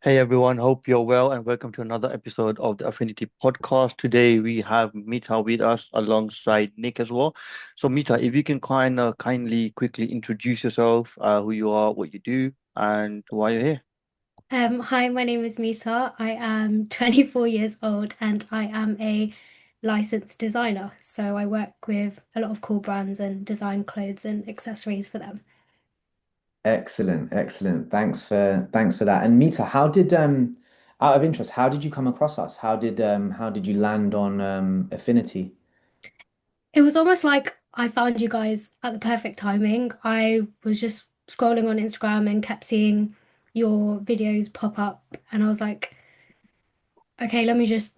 Hey everyone, hope you're well and welcome to another episode of the Affinity podcast. Today we have Meeta with us alongside Nick as well. So Meeta, if you can kindly quickly introduce yourself, who you are, what you do, and why you're here. Hi, my name is Meeta. I am 24 years old and I am a licensed designer. So I work with a lot of cool brands and design clothes and accessories for them. Excellent, excellent. Thanks for that. And Mita, how did out of interest, how did you come across us? How did you land on Affinity? It was almost like I found you guys at the perfect timing. I was just scrolling on Instagram and kept seeing your videos pop up and I was like, okay, let me just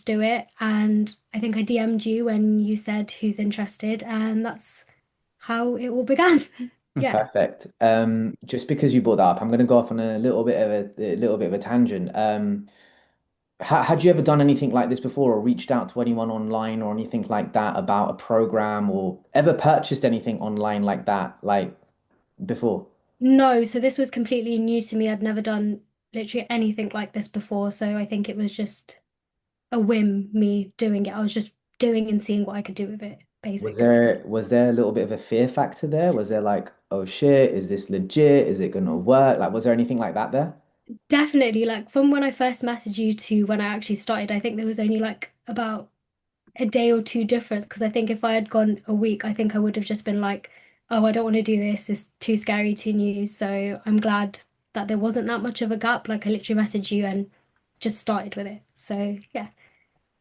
do it. And I think I DM'd you when you said who's interested, and that's how it all began. Yeah. Perfect. Just because you brought that up, I'm going to go off on a little bit of a tangent. Had you ever done anything like this before, or reached out to anyone online, or anything like that about a program, or ever purchased anything online like that, like before? No, so this was completely new to me. I'd never done literally anything like this before. So I think it was just a whim, me doing it. I was just doing and seeing what I could do with it, Was basically. there a little bit of a fear factor there? Was there like, oh shit, is this legit? Is it gonna work? Like, was there anything like that there? Definitely, like from when I first messaged you to when I actually started, I think there was only like about a day or two difference. Because I think if I had gone a week, I think I would have just been like, oh, I don't want to do this. It's too scary, too new. So I'm glad that there wasn't that much of a gap. Like I literally messaged you and just started with it. So yeah.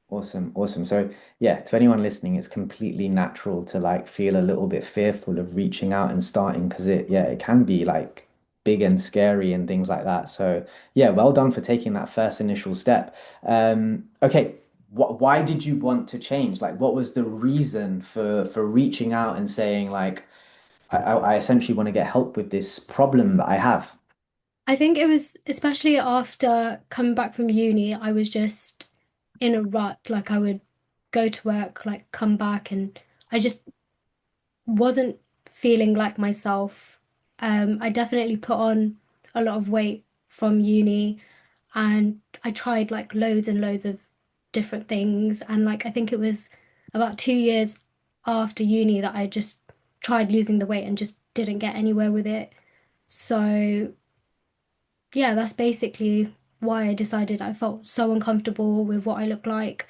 Awesome, awesome. So yeah, to anyone listening, it's completely natural to like feel a little bit fearful of reaching out and starting because it can be like big and scary and things like that. So yeah, well done for taking that first initial step. Okay, why did you want to change? Like, what was the reason for reaching out and saying like, I essentially want to get help with this problem that I have? I think it was especially after coming back from uni, I was just in a rut. Like I would go to work, like come back, and I just wasn't feeling like myself. I definitely put on a lot of weight from uni, and I tried like loads and loads of different things. And like I think it was about 2 years after uni that I just tried losing the weight and just didn't get anywhere with it. So yeah, that's basically why I decided I felt so uncomfortable with what I looked like.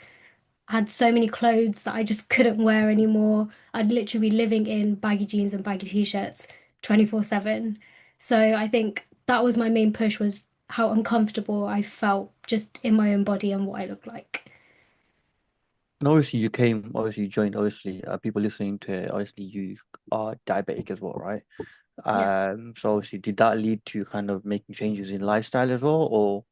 I had so many clothes that I just couldn't wear anymore. I'd literally be living in baggy jeans and baggy t-shirts 24/7. So I think that was my main push was how uncomfortable I felt just in my own body and what I looked like. And obviously you came, obviously you joined, obviously people listening to it, obviously you are diabetic as well, right? Yeah. So obviously did that lead to kind of making changes in lifestyle as well, or?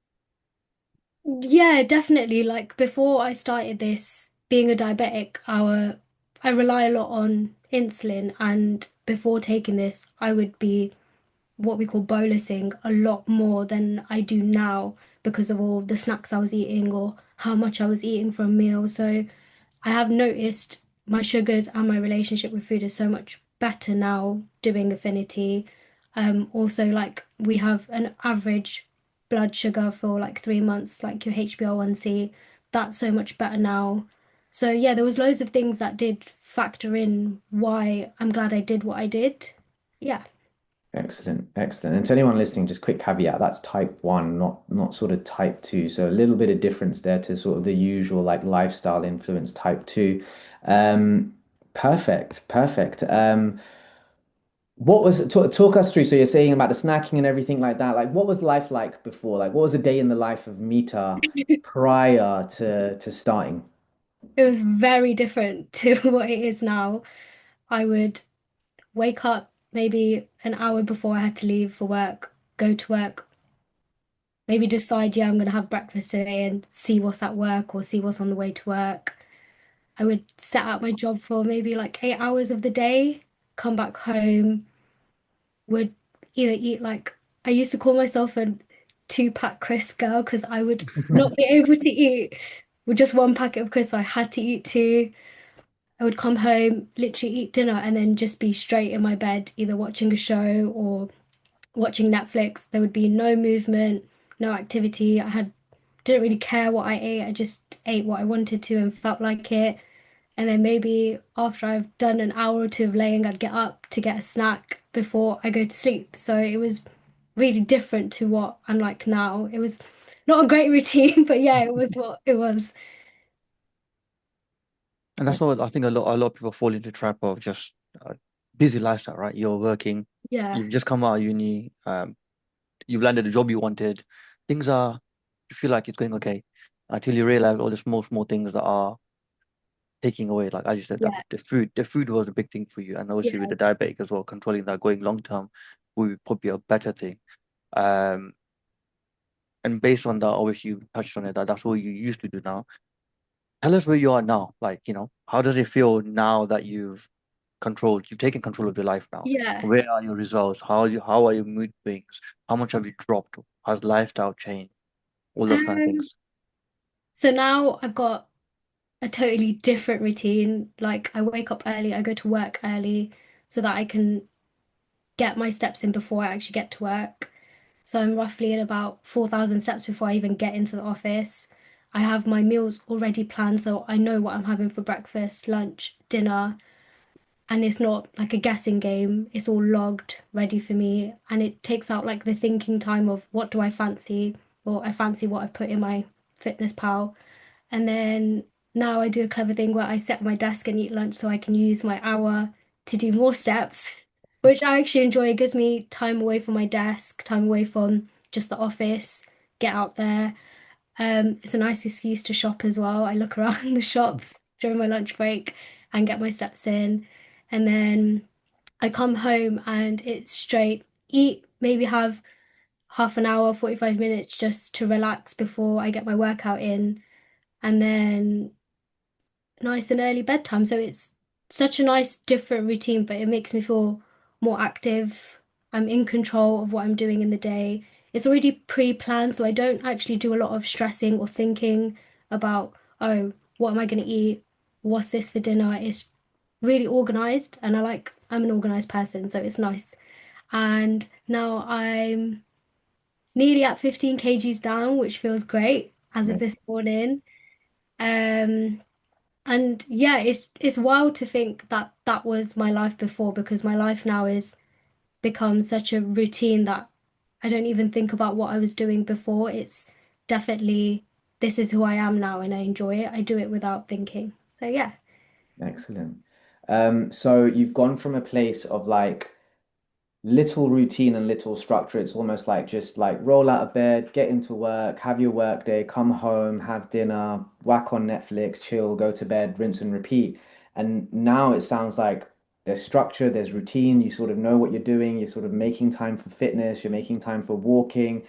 Yeah, definitely. Like before I started this, being a diabetic, I rely a lot on insulin, and before taking this, I would be what we call bolusing a lot more than I do now because of all the snacks I was eating or how much I was eating for a meal. So I have noticed my sugars and my relationship with food is so much better now doing Affinity. Also, like we have an average blood sugar for like 3 months, like your HbA1c, that's so much better now. So yeah, there was loads of things that did factor in why I'm glad I did what I did. Yeah. Excellent, excellent. And to anyone listening, just quick caveat, that's type one, not sort of type two. So a little bit of difference there to sort of the usual like lifestyle influence type two. Um, perfect, perfect. What was talk us through? So you're saying about the snacking and everything like that. Like what was life like before? Like what was a day in the life of Mita prior to starting? It was very different to what it is now. I would wake up maybe an hour before I had to leave for work, go to work, maybe decide, yeah, I'm gonna have breakfast today and see what's at work or see what's on the way to work. I would set out my job for maybe like 8 hours of the day, come back home, would either eat like I used to call myself a two-pack crisp girl because I would not be able to eat with just one packet of crisps. I had to eat two. I would come home, literally eat dinner, and then just be straight in my bed, either watching a show or watching Netflix. There would be no movement. no activity. Didn't really care what I ate. I just ate what I wanted to and felt like it. And then maybe after I've done an hour or two of laying, I'd get up to get a snack before I go to sleep. So it was really different to what I'm like now. It was not a great routine, but yeah, it was what it was. And Yeah. that's what I think a lot of people fall into trap of just busy lifestyle, right? You're working, Yeah. you've just come out of uni, you've landed the job you wanted. Things are, you feel like it's going okay until you realize all the small, small things that are taking away. Like as you said, like Yeah. the food was a big thing for you, and obviously with Yeah. the diabetic as well, controlling that going long term will be probably a better thing. Um, and based on that, obviously you touched on it that that's what you used to do now. Tell us where you are now. Like, how does it feel now that you've taken control of your life now? Yeah. Where are your results? How are your mood swings? How much have you dropped? Has lifestyle changed? All those kind of Um, things. so now I've got a totally different routine. Like I wake up early, I go to work early so that I can get my steps in before I actually get to work. So I'm roughly at about 4,000 steps before I even get into the office. I have my meals already planned, so I know what I'm having for breakfast, lunch, dinner, and it's not like a guessing game. It's all logged, ready for me, and it takes out like the thinking time of what do I fancy, or I fancy what I've put in my fitness pal. And then now I do a clever thing where I set my desk and eat lunch so I can use my hour to do more steps, which I actually enjoy. It gives me time away from my desk, time away from just the office, get out there. It's a nice excuse to shop as well. I look around the shops during my lunch break and get my steps in. And then I come home and it's straight eat, maybe have half an hour, 45 minutes just to relax before I get my workout in. And then nice and early bedtime. So it's such a nice different routine, but it makes me feel more active. I'm in control of what I'm doing in the day. It's already pre-planned, so I don't actually do a lot of stressing or thinking about, oh, what am I going to eat? What's this for dinner? It's really organized, and I'm an organized person, so it's nice. And now I'm nearly at 15 kgs down, which feels great as of Mate, this morning. Um, and yeah, it's wild to think that that was my life before because my life now is become such a routine that I don't even think about what I was doing before. It's definitely this is who I am now and I enjoy it. I do it without thinking. So yeah. excellent. So you've gone from a place of like little routine and little structure. It's almost like just like roll out of bed, get into work, have your work day, come home, have dinner, whack on Netflix, chill, go to bed, rinse and repeat. And now it sounds like there's structure, there's routine, you sort of know what you're doing, you're sort of making time for fitness, you're making time for walking,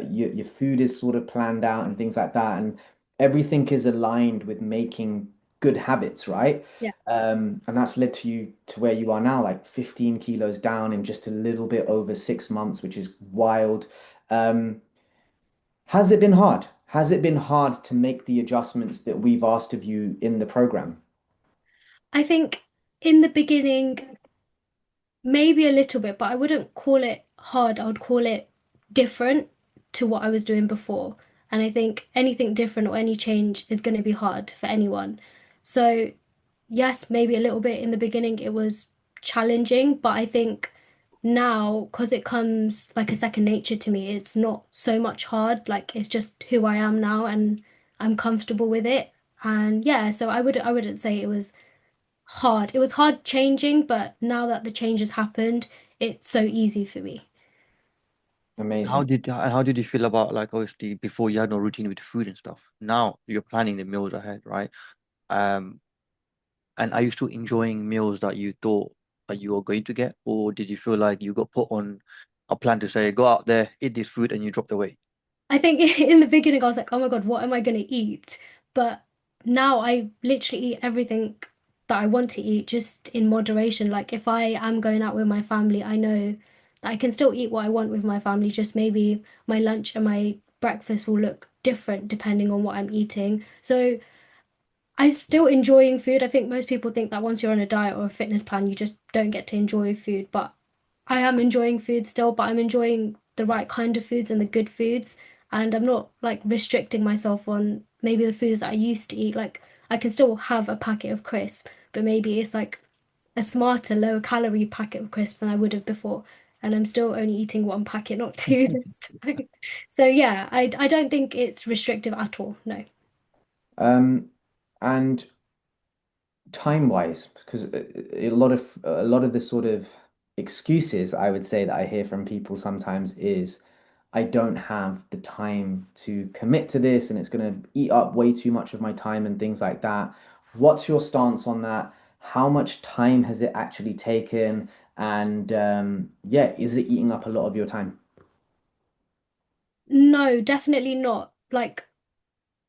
your food is sort of planned out and things like that. And everything is aligned with making good habits, right? Yeah. And that's led to you to where you are now, like 15 kilos down in just a little bit over 6 months, which is wild. Um, has it been hard? Has it been hard to make the adjustments that we've asked of you in the program? I think in the beginning maybe a little bit, but I wouldn't call it hard. I would call it different to what I was doing before. And I think anything different or any change is going to be hard for anyone. So, yes, maybe a little bit in the beginning it was challenging, but I think now, because it comes like a second nature to me, it's not so much hard. Like it's just who I am now and I'm comfortable with it. And yeah, so I wouldn't say it was hard. It was hard changing, but now that the change has happened, it's so easy for me. How Amazing. did how did you feel about, like, obviously before you had no routine with food and stuff? Now you're planning the meals ahead, right? Um, and are you still enjoying meals that you thought that you were going to get, or did you feel like you got put on a plan to say go out there, eat this food, and you dropped the weight? I think in the beginning I was like, oh my God, what am I going to eat? But now I literally eat everything that I want to eat just in moderation. Like if I am going out with my family, I know that I can still eat what I want with my family, just maybe my lunch and my breakfast will look different depending on what I'm eating. So I still enjoying food. I think most people think that once you're on a diet or a fitness plan, you just don't get to enjoy food. But I am enjoying food still, but I'm enjoying the right kind of foods and the good foods. and I'm not like restricting myself on maybe the foods that I used to eat. Like I can still have a packet of crisp, but maybe it's like a smarter, lower calorie packet of crisp than I would have before. And I'm still only eating one packet, not two this time. So yeah, I don't think it's restrictive at all. No. Um, and time wise, because a lot of the sort of excuses I would say that I hear from people sometimes is I don't have the time to commit to this and it's going to eat up way too much of my time and things like that. What's your stance on that? How much time has it actually taken? And yeah, is it eating up a lot of your time? No, definitely not. Like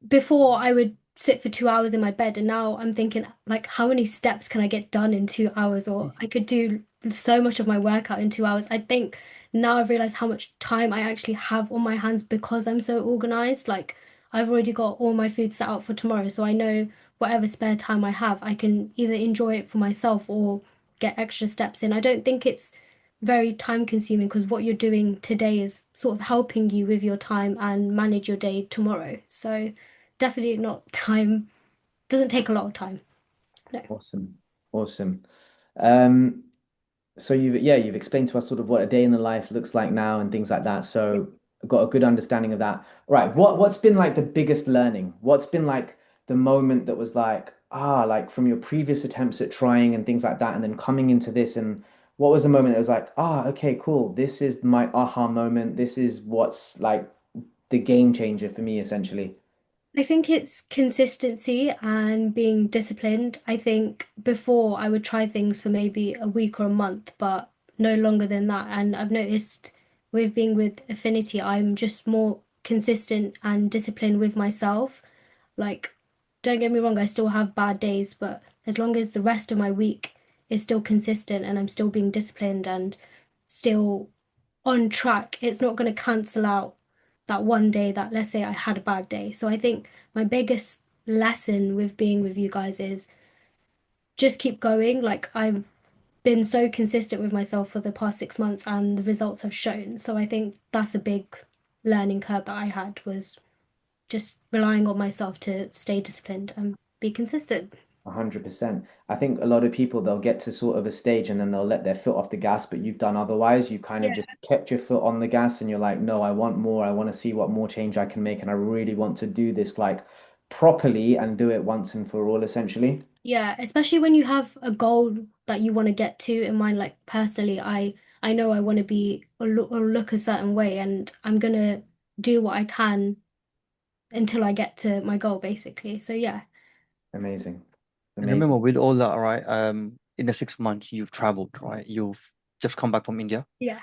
before I would sit for 2 hours in my bed, and now I'm thinking like how many steps can I get done in 2 hours, or I could do so much of my workout in 2 hours. I think now I've realized how much time I actually have on my hands because I'm so organized. Like I've already got all my food set out for tomorrow, so I know whatever spare time I have, I can either enjoy it for myself or get extra steps in. I don't think it's very time consuming because what you're doing today is sort of helping you with your time and manage your day tomorrow. So definitely not time, doesn't take a lot of time. No. Awesome. Awesome. Um, So you've explained to us sort of what a day in the life looks like now and things like that. So I've got a good understanding of that. All right, what's been like the biggest learning? What's been like the moment that was like from your previous attempts at trying and things like that, and then coming into this, and what was the moment that was like, okay, cool. This is my aha moment. This is what's like the game changer for me, essentially. I think it's consistency and being disciplined. I think before I would try things for maybe a week or a month, but no longer than that. And I've noticed with being with Affinity, I'm just more consistent and disciplined with myself. Like, don't get me wrong, I still have bad days, but as long as the rest of my week is still consistent and I'm still being disciplined and still on track, it's not going to cancel out that one day that, let's say, I had a bad day. So I think my biggest lesson with being with you guys is just keep going. Like, I've been so consistent with myself for the past 6 months and the results have shown. So I think that's a big learning curve that I had was just relying on myself to stay disciplined and be consistent. 100%. I think a lot of people they'll get to sort of a stage and then they'll let their foot off the gas, but you've done otherwise. You kind of Yeah. just kept your foot on the gas and you're like, no, I want more. I want to see what more change I can make. And I really want to do this like properly and do it once and for all, essentially. Yeah, especially when you have a goal that you want to get to in mind. Like personally, I know I want to be or look a certain way, and I'm gonna do what I can until I get to my goal, basically. So yeah, Amazing. And remember, Amazing. with all that, right? In the 6 months you've traveled, right? You've just come back from India. yeah,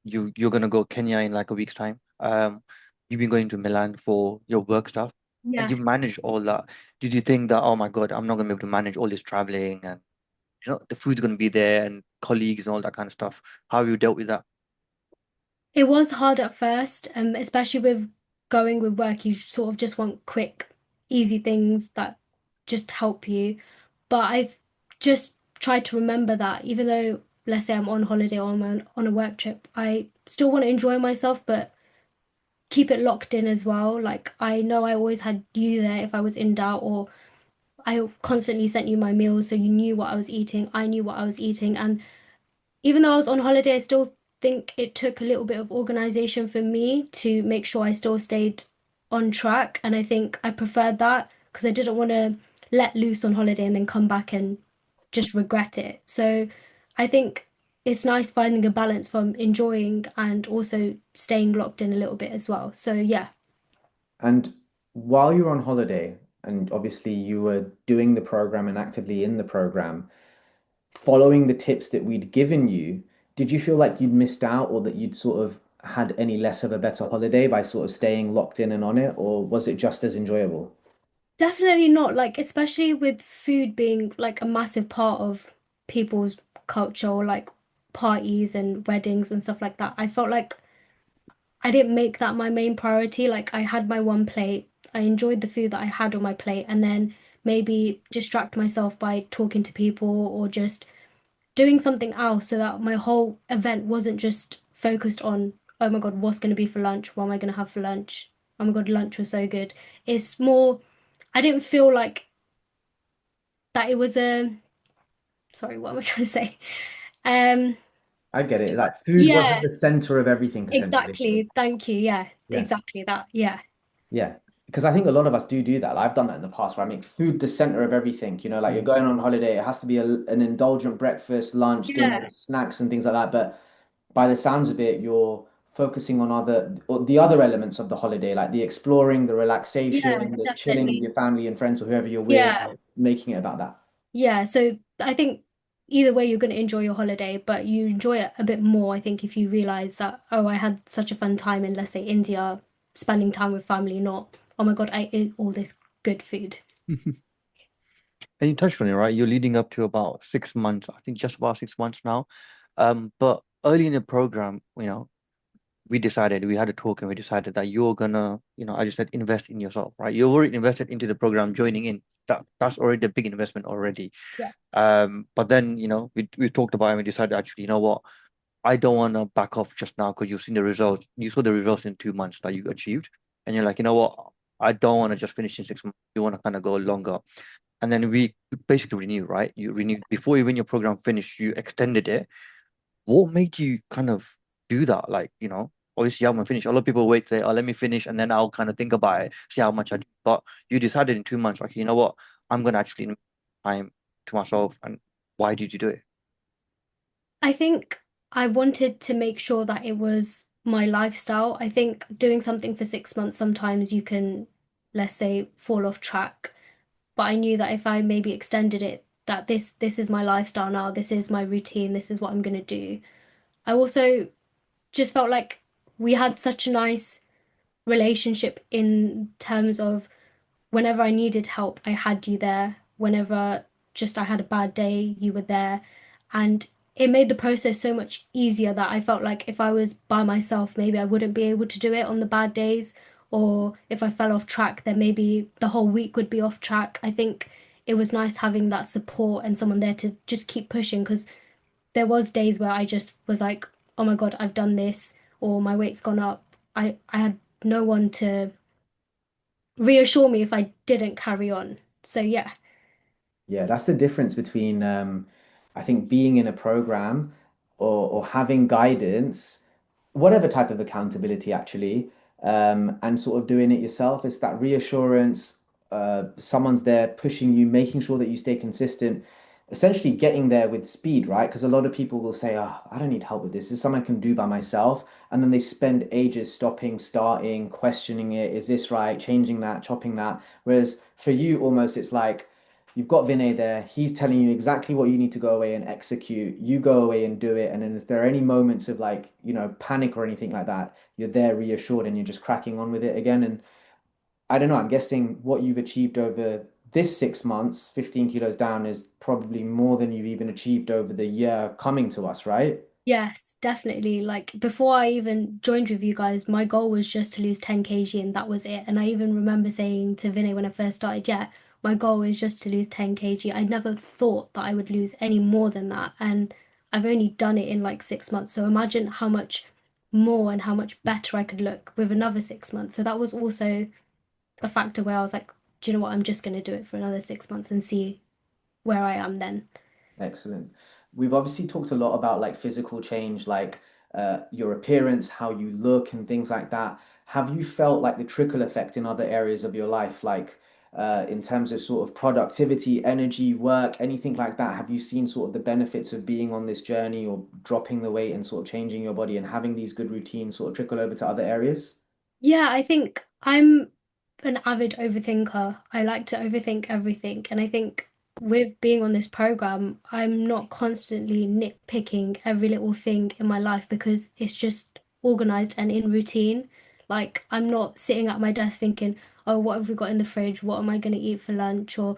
You're gonna go Kenya in like a week's time. You've been going to Milan for your work stuff, and yeah. you've managed all that. Did you think that, oh my God, I'm not gonna be able to manage all this traveling and the food's gonna be there and colleagues and all that kind of stuff? How have you dealt with that? It was hard at first, especially with going with work. You sort of just want quick, easy things that just help you. But I've just tried to remember that even though, let's say I'm on holiday or I'm on a work trip, I still want to enjoy myself, but keep it locked in as well. Like I know I always had you there if I was in doubt, or I constantly sent you my meals so you knew what I was eating. I knew what I was eating, and even though I was on holiday, I still think it took a little bit of organization for me to make sure I still stayed on track. And I think I preferred that because I didn't want to let loose on holiday and then come back and just regret it. So I think it's nice finding a balance from enjoying and also staying locked in a little bit as well. So yeah, And while you were on holiday, and obviously you were doing the program and actively in the program, following the tips that we'd given you, did you feel like you'd missed out or that you'd sort of had any less of a better holiday by sort of staying locked in and on it, or was it just as enjoyable? definitely not like, especially with food being like a massive part of people's culture or like parties and weddings and stuff like that. I felt like I didn't make that my main priority. Like I had my one plate, I enjoyed the food that I had on my plate, and then maybe distract myself by talking to people or just doing something else so that my whole event wasn't just focused on oh my God, what's going to be for lunch? What am I going to have for lunch? Oh my God, lunch was so good. It's more, I didn't feel like that it was a, sorry, what am I trying to say? Um, I get it. Like food wasn't yeah, the center of everything, essentially. exactly. Thank you. Yeah, Yeah. exactly that. Yeah. Yeah. Because I think a lot of us do that. Like, I've done that in the past where I make food the center of everything. You know, like you're Mm. going on holiday, it has to be an indulgent breakfast, lunch, dinner, Yeah. snacks, and things like that. But by the sounds of it, you're focusing on or the other elements of the holiday, like the exploring, the Yeah, relaxation, the chilling with definitely. your family and friends or whoever you're with, Yeah. like making it about that. Yeah. So I think either way, you're going to enjoy your holiday, but you enjoy it a bit more, I think, if you realize that, oh, I had such a fun time in, let's say, India, spending time with family, not, oh my God, I ate all this good food. And you touched on it, right? You're leading up to about 6 months, I think just about 6 months now. But early in the program, we had a talk and we decided that you're gonna, as you said, invest in yourself, right? You already invested into the program joining in. That's already a big investment already. Yeah. But then, we talked about it and we decided actually, you know what? I don't want to back off just now because you've seen the results. You saw the results in 2 months that you achieved. And you're like, you know what? I don't want to just finish in 6 months. You want to kind of go longer. And then we basically renew, right? You renewed before even your program finished, you extended it. What made you kind of do that? Like, obviously I'm gonna finish. A lot of people wait, say, oh, let me finish and then I'll kind of think about it, see how much I do. But you decided in 2 months, okay, you know what? I'm gonna actually invest time to myself. And why did you do it? I think I wanted to make sure that it was my lifestyle. I think doing something for 6 months, sometimes you can, let's say, fall off track. But I knew that if I maybe extended it, that this is my lifestyle now, this is my routine, this is what I'm gonna do. I also just felt like we had such a nice relationship in terms of whenever I needed help, I had you there. Whenever just I had a bad day, you were there. And it made the process so much easier that I felt like if I was by myself, maybe I wouldn't be able to do it on the bad days. Or if I fell off track, then maybe the whole week would be off track. I think it was nice having that support and someone there to just keep pushing because there was days where I just was like, oh my God, I've done this, or my weight's gone up. I had no one to reassure me if I didn't carry on. So yeah. Yeah, that's the difference between I think being in a program or having guidance, whatever type of accountability actually, and sort of doing it yourself. It's that reassurance, someone's there pushing you, making sure that you stay consistent, essentially getting there with speed, right? Because a lot of people will say, oh, I don't need help with this. This is something I can do by myself. And then they spend ages stopping, starting, questioning it. Is this right? Changing that, chopping that. Whereas for you, almost it's like, you've got Vinay there. He's telling you exactly what you need to go away and execute. You go away and do it. And then if there are any moments of like, panic or anything like that, you're there reassured and you're just cracking on with it again. And I don't know, I'm guessing what you've achieved over this 6 months, 15 kilos down, is probably more than you've even achieved over the year coming to us, right? Yes, definitely. Like before I even joined with you guys, my goal was just to lose 10 kg and that was it. And I even remember saying to Vinay when I first started, yeah, my goal is just to lose 10 kg. I never thought that I would lose any more than that. And I've only done it in like 6 months. So imagine how much more and how much better I could look with another 6 months. So that was also a factor where I was like, do you know what? I'm just going to do it for another 6 months and see where I am then. Excellent. We've obviously talked a lot about like physical change, like your appearance, how you look, and things like that. Have you felt like the trickle effect in other areas of your life, like in terms of sort of productivity, energy, work, anything like that? Have you seen sort of the benefits of being on this journey or dropping the weight and sort of changing your body and having these good routines sort of trickle over to other areas? Yeah, I think I'm an avid overthinker. I like to overthink everything. And I think with being on this program, I'm not constantly nitpicking every little thing in my life because it's just organized and in routine. Like, I'm not sitting at my desk thinking, oh, what have we got in the fridge? What am I going to eat for lunch? Or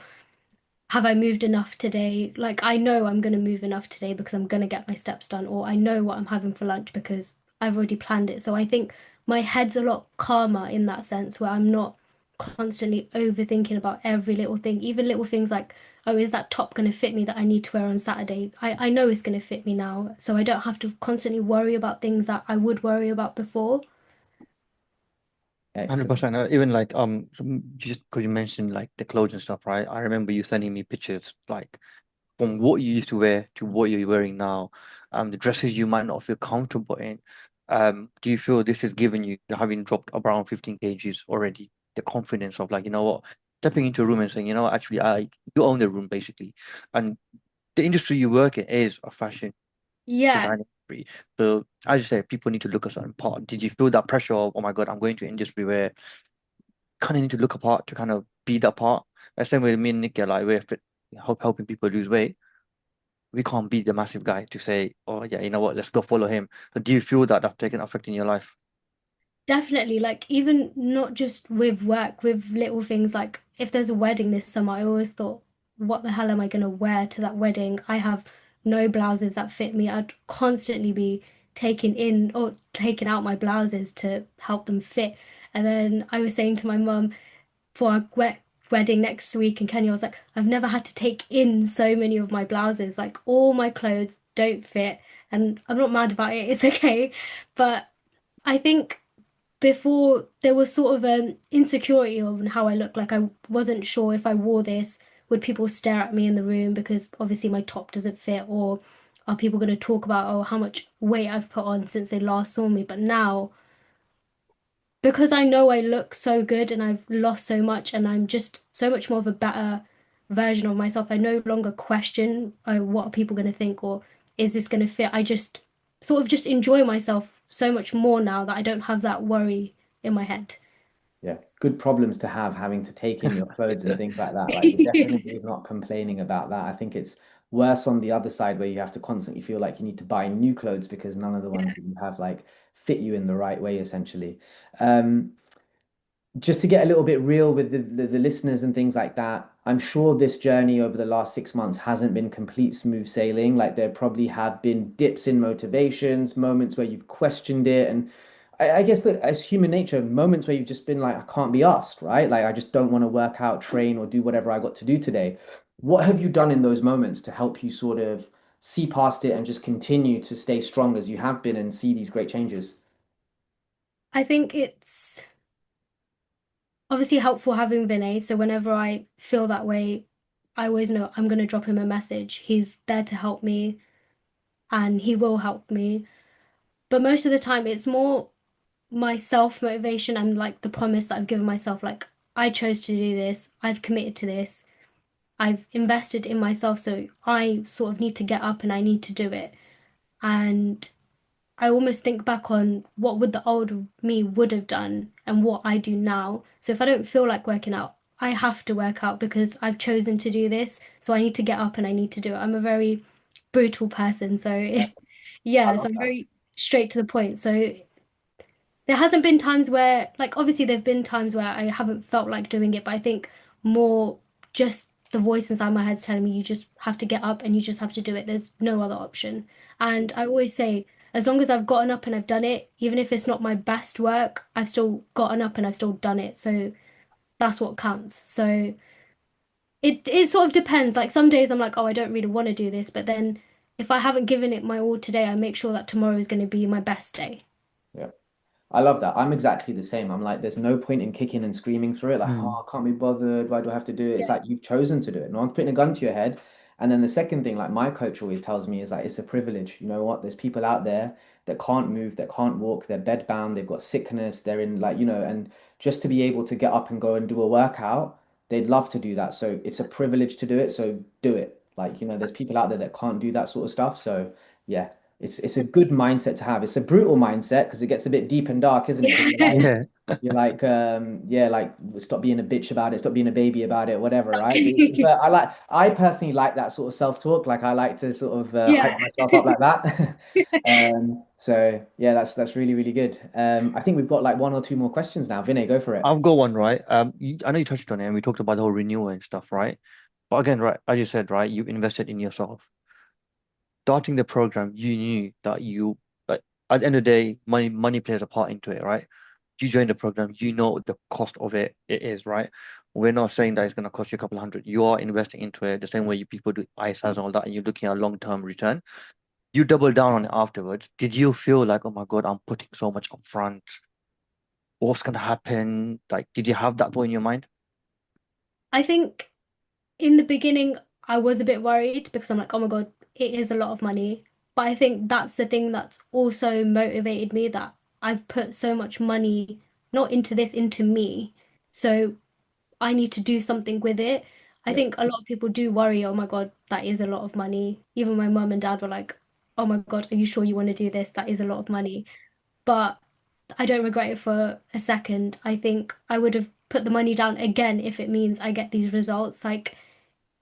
have I moved enough today? Like, I know I'm going to move enough today because I'm going to get my steps done, or I know what I'm having for lunch because I've already planned it. So I think my head's a lot calmer in that sense where I'm not constantly overthinking about every little thing, even little things like, oh, is that top going to fit me that I need to wear on Saturday? I know it's going to fit me now, so I don't have to constantly worry about things that I would worry about before. Excellent. 100%. Even like just because you mentioned like the clothes and stuff, right? I remember you sending me pictures like from what you used to wear to what you're wearing now, the dresses you might not feel comfortable in. Do you feel this has given you, having dropped around 15 kgs already, the confidence of like, you know what, stepping into a room and saying, you know what, actually, you own the room basically, and the industry you work in is a fashion Yeah, design industry. So as you say, people need to look a certain part. Did you feel that pressure of, oh my God, I'm going to an industry where kind of need to look apart to kind of be that part? The same way me and Nick are like we're helping people lose weight. We can't be the massive guy to say, oh yeah, you know what, let's go follow him. So do you feel that that's taken effect in your life? definitely. Like, even not just with work, with little things like if there's a wedding this summer, I always thought, what the hell am I going to wear to that wedding? I have no blouses that fit me. I'd constantly be taking in or taking out my blouses to help them fit. And then I was saying to my mum for our wedding next week in Kenya, I was like, I've never had to take in so many of my blouses. Like, all my clothes don't fit. And I'm not mad about it, it's okay. But I think before there was sort of an insecurity on how I look. Like, I wasn't sure if I wore this, would people stare at me in the room because obviously my top doesn't fit, or are people going to talk about, oh, how much weight I've put on since they last saw me? But now, because I know I look so good and I've lost so much and I'm just so much more of a better version of myself, I no longer question, oh, what are people going to think, or is this going to fit? I just sort of just enjoy myself so much more now that I don't have that worry in my head. Yeah, good problems to have, having to take in your clothes and things like that. Like you're definitely not complaining about that. I think it's worse on the other side where you have to constantly feel like you need to buy new clothes because none of the ones that you have like fit you in the right way, essentially. Um, just to get a little bit real with the listeners and things like that, I'm sure this journey over the last 6 months hasn't been complete smooth sailing. Like there probably have been dips in motivations, moments where you've questioned it. And I guess that as human nature, moments where you've just been like, I can't be asked, right? Like I just don't want to work out, train, or do whatever I got to do today. What have you done in those moments to help you sort of see past it and just continue to stay strong as you have been and see these great changes? I think it's obviously helpful having Vinay. So whenever I feel that way, I always know I'm going to drop him a message. He's there to help me and he will help me. But most of the time, it's more my self motivation and like the promise that I've given myself. Like, I chose to do this, I've committed to this, I've invested in myself. So I sort of need to get up and I need to do it. And I almost think back on what would the old me would have done and what I do now. So if I don't feel like working out, I have to work out because I've chosen to do this. So I need to get up and I need to do it. I'm a very brutal person, so Yeah, I yeah, so love I'm that. very straight to the point. So there hasn't been times where, like, obviously there've been times where I haven't felt like doing it, but I think more just the voice inside my head's telling me you just have to get up and you just have to do it. There's no other option. And I always say, as long as I've gotten up and I've done it, even if it's not my best work, I've still gotten up and I've still done it. So that's what counts. So it sort of depends. Like, some days I'm like, oh, I don't really want to do this, but then if I haven't given it my all today, I make sure that tomorrow is going to be my best day. Yeah. I love that. I'm exactly the same. I'm like, there's no point in kicking and screaming through it. Like, Mm. oh, I can't be bothered. Why do I have to do it? It's Yeah. like you've chosen to do it. No one's putting a gun to your head. And then the second thing, like my coach always tells me, is like, it's a privilege. You know what? There's people out there that can't move, that can't walk, they're bedbound, they've got sickness, they're in like, and just to be able to get up and go and do a workout, they'd love to do that. So it's a privilege to do it. So do it. Like, there's people out there that can't do that sort of stuff. So yeah. It's a good mindset to have. It's a brutal mindset because it gets a bit deep and dark, isn't it? Because Yeah. you're like yeah, like stop being a bitch about it, stop being a baby about it, whatever, right? Okay. But I personally like that sort of self-talk. Like I like to sort of hype Yeah. myself up like that. So yeah, that's really, really good. I think we've got like one or two more questions now. Vinay, go for it. I've got one, right? I know you touched on it and we talked about the whole renewal and stuff, right? But again, right, as you said, right, you've invested in yourself. Starting the program, you knew that you like at the end of the day, money plays a part into it, right? you join the program, you know the cost of it is, right? We're not saying that it's going to cost you a couple of hundred. You are investing into it the same way you people do ISAs and all that, and you're looking at long-term return. You double down on it afterwards. Did you feel like, oh my God, I'm putting so much upfront? What's going to happen? Like, did you have that thought in your mind? I think in the beginning, I was a bit worried because I'm like, oh my God, it is a lot of money. But I think that's the thing that's also motivated me, that I've put so much money, not into this, into me. So I need to do something with it. I Yep. think a lot of people do worry, oh my God, that is a lot of money. Even my mum and dad were like, oh my God, are you sure you want to do this? That is a lot of money. But I don't regret it for a second. I think I would have put the money down again if it means I get these results. Like,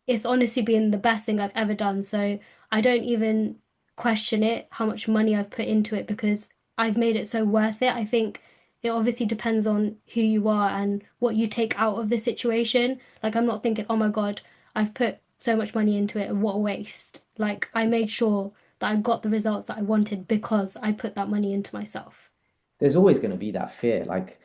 it's honestly been the best thing I've ever done. So I don't even question it, how much money I've put into it, because I've made it so worth it. I think it obviously depends on who you are and what you take out of the situation. Like, I'm not thinking, oh my God, I've put so much money into it and what a waste. Like, I made sure that I got the results that I wanted because I put that money into myself. There's always going to be that fear. Like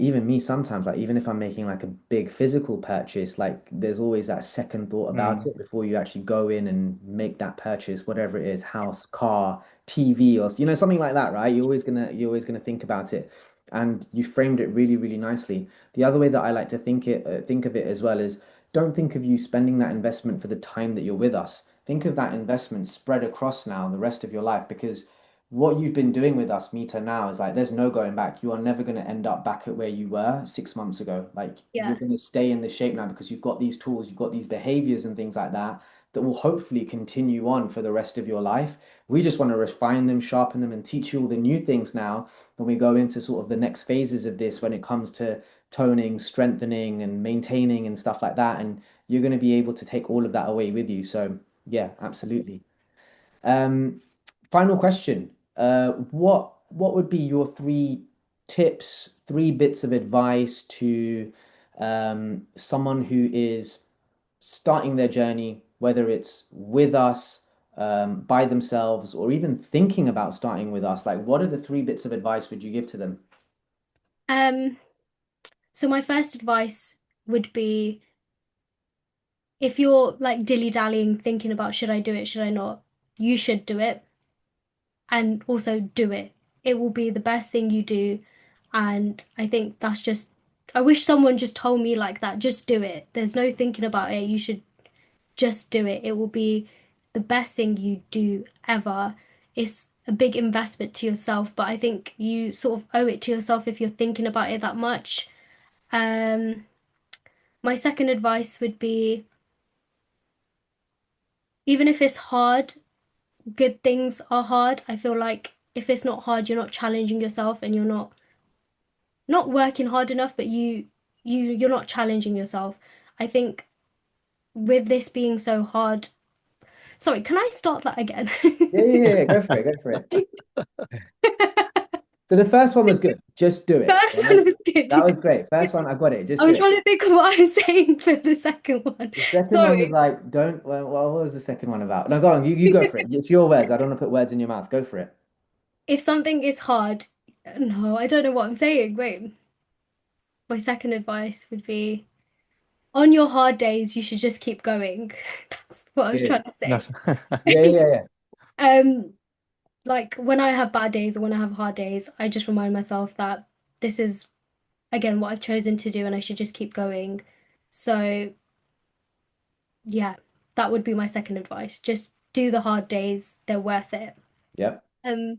even me sometimes, like even if I'm making like a big physical purchase, like there's always that second thought about Mm, it before you actually go in and make that purchase, whatever it is, house, car, TV, or something like that, right? You're always gonna think about it. And you framed it really, really nicely. The other way that I like to think of it as well is, don't think of you spending that investment for the time that you're with us. Think of that investment spread across now the rest of your life, because what you've been doing with us, Meeta, now is like there's no going back. You are never going to end up back at where you were 6 months ago. Like you're Yeah. going to stay in the shape now because you've got these tools, you've got these behaviors and things like that that will hopefully continue on for the rest of your life. We just want to refine them, sharpen them, and teach you all the new things now when we go into sort of the next phases of this when it comes to toning, strengthening, and maintaining and stuff like that. And you're going to be able to take all of that away with you. So yeah, absolutely. Um, Final question. What would be your three tips, three bits of advice to someone who is starting their journey, whether it's with us, by themselves, or even thinking about starting with us? Like, what are the three bits of advice would you give to them? Um, so my first advice would be, if you're like dilly-dallying, thinking about should I do it, should I not, you should do it, and also do it. It will be the best thing you do. And I think that's just, I wish someone just told me like that, just do it. There's no thinking about it. You should just do it. It will be the best thing you do ever. It's a big investment to yourself, but I think you sort of owe it to yourself if you're thinking about it that much. Um, my second advice would be, even if it's hard, good things are hard. I feel like if it's not hard, you're not challenging yourself and you're not working hard enough, but you're not challenging yourself. I think with this being so hard, sorry, can I start that again? Yeah, yeah, yeah. Go for it. Go for it. So the first one was good. Just do it. First Right? one was good. That was great. First one, I got it. Just do I'm it. trying to think of what I'm saying for the second one. The second one was Sorry. like, don't. Well, what was the second one about? No, go on. You go for it. It's your words. I don't want to put words in your mouth. Go for it. If something is hard, no, I don't know what I'm saying. Wait, my second advice would be, on your hard days, you should just keep going. That's what I was Good. trying to say. that's Yeah, yeah, yeah. Um, like when I have bad days or when I have hard days, I just remind myself that this is again what I've chosen to do and I should just keep going. So, yeah, that would be my second advice. Just do the hard days, they're worth it. Yep. Um,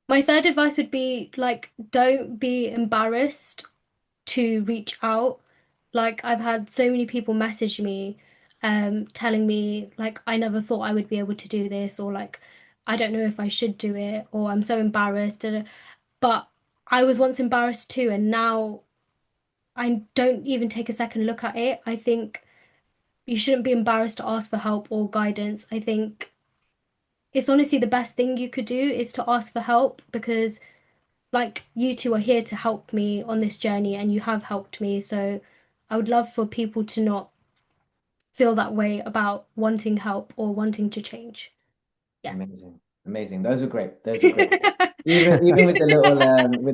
my third advice would be like, don't be embarrassed to reach out. Like, I've had so many people message me, telling me like I never thought I would be able to do this, or like I don't know if I should do it, or I'm so embarrassed. But I was once embarrassed too, and now I don't even take a second look at it. I think you shouldn't be embarrassed to ask for help or guidance. I think it's honestly the best thing you could do is to ask for help, because like you two are here to help me on this journey and you have helped me. So I would love for people to not feel that way about wanting help or wanting to change. Yeah. Amazing. Amazing. Those are great. Those are great. even with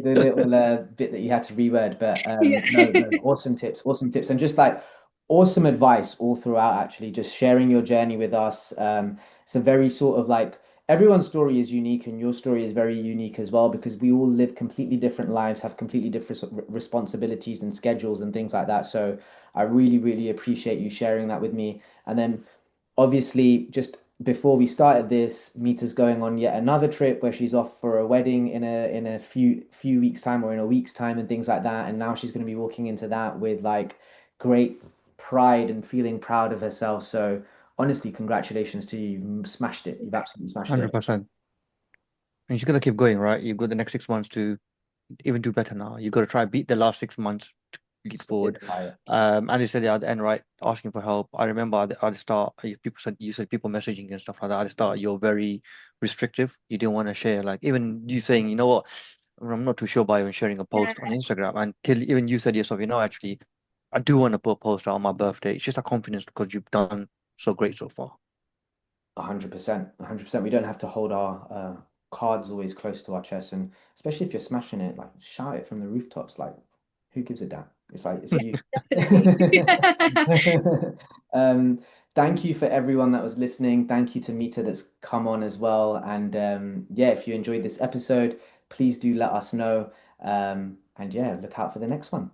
the little bit that you had to reword, but no, Yeah. no, awesome tips, and just like awesome advice all throughout. Actually, just sharing your journey with us. It's a very sort of like everyone's story is unique, and your story is very unique as well because we all live completely different lives, have completely different responsibilities and schedules and things like that. So I really, really appreciate you sharing that with me. And then obviously just before we started this, Mita's going on yet another trip where she's off for a wedding in a few weeks time or in a week's time and things like that. And now she's going to be walking into that with like great pride and feeling proud of herself. So honestly, congratulations to you. You've smashed it. You've absolutely smashed it. 100%. And you're gonna keep going, right? You've got the next 6 months to even do better now. You got to try beat the last 6 months to lead forward. Solidify it. And you said at the end, right, asking for help. I remember at the start, people said you said people messaging and stuff like that. At the start, you're very restrictive. You didn't want to share, like even you saying, you know what, I'm not too sure about even sharing a Yeah. post on Instagram. Until even you said yourself, actually, I do want to put a post out on my birthday. It's just a confidence because you've done so great so far. 100%, 100%. We don't have to hold our cards always close to our chest, and especially if you're smashing it, like shout it from the rooftops. Like, who gives a damn? It's like it's you. Definitely. Um, thank you for everyone that was listening. Thank you to Mita that's come on as well. And yeah, if you enjoyed this episode, please do let us know. And yeah, look out for the next one.